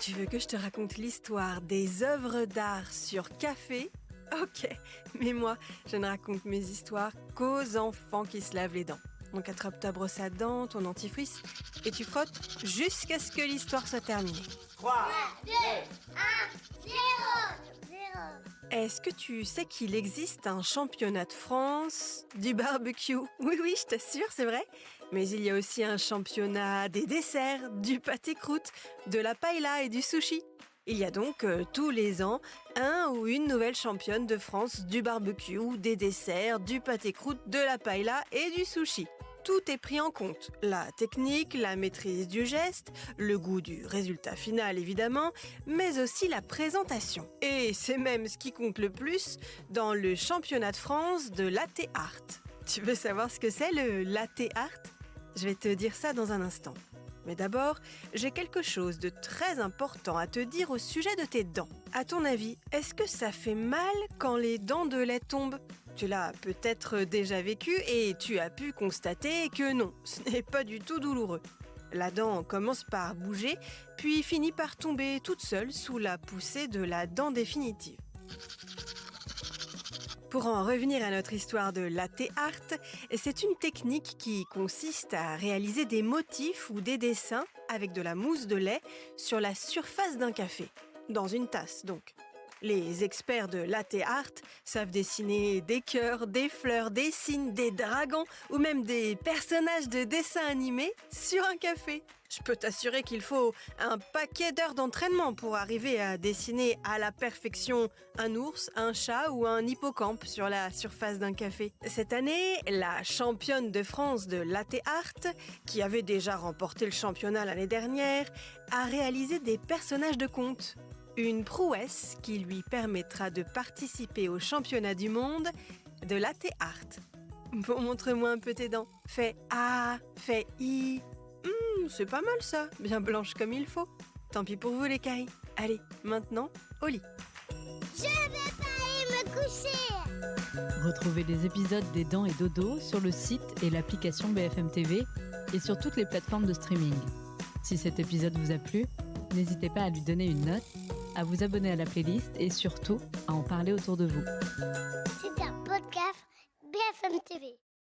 Tu veux que je te raconte l'histoire des œuvres d'art sur café ? Ok, mais moi, je ne raconte mes histoires qu'aux enfants qui se lavent les dents. Donc attrape ta brosse à dents, ton dentifrice, et tu frottes jusqu'à ce que l'histoire soit terminée. 3, 2, 1, 0. Est-ce que tu sais qu'il existe un championnat de France du barbecue ? Oui, je t'assure, c'est vrai. Mais il y a aussi un championnat des desserts, du pâté-croûte, de la paella et du sushi. Il y a donc tous les ans un ou une nouvelle championne de France du barbecue, des desserts, du pâté-croûte, de la paella et du sushi. Tout est pris en compte. La technique, la maîtrise du geste, le goût du résultat final évidemment, mais aussi la présentation. Et c'est même ce qui compte le plus dans le championnat de France de latte art. Tu veux savoir ce que c'est le latte art ? Je vais te dire ça dans un instant. Mais d'abord, j'ai quelque chose de très important à te dire au sujet de tes dents. À ton avis, est-ce que ça fait mal quand les dents de lait tombent ? Tu l'as peut-être déjà vécu et tu as pu constater que non, ce n'est pas du tout douloureux. La dent commence par bouger, puis finit par tomber toute seule sous la poussée de la dent définitive. Pour en revenir à notre histoire de latte art, c'est une technique qui consiste à réaliser des motifs ou des dessins avec de la mousse de lait sur la surface d'un café, dans une tasse donc. Les experts de latte art savent dessiner des cœurs, des fleurs, des cygnes, des dragons ou même des personnages de dessins animés sur un café. Je peux t'assurer qu'il faut un paquet d'heures d'entraînement pour arriver à dessiner à la perfection un ours, un chat ou un hippocampe sur la surface d'un café. Cette année, la championne de France de latte art, qui avait déjà remporté le championnat l'année dernière, a réalisé des personnages de contes. Une prouesse qui lui permettra de participer au championnat du monde de latte art. Bon, montre-moi un peu tes dents. Fais A, fais I. C'est pas mal ça, bien blanche comme il faut. Tant pis pour vous les cailles. Allez, maintenant, au lit. Je vais pas aller me coucher. Retrouvez les épisodes des Dents et Dodo sur le site et l'application BFM TV et sur toutes les plateformes de streaming. Si cet épisode vous a plu, n'hésitez pas à lui donner une note, à vous abonner à la playlist et surtout à en parler autour de vous. C'est un podcast BFM TV.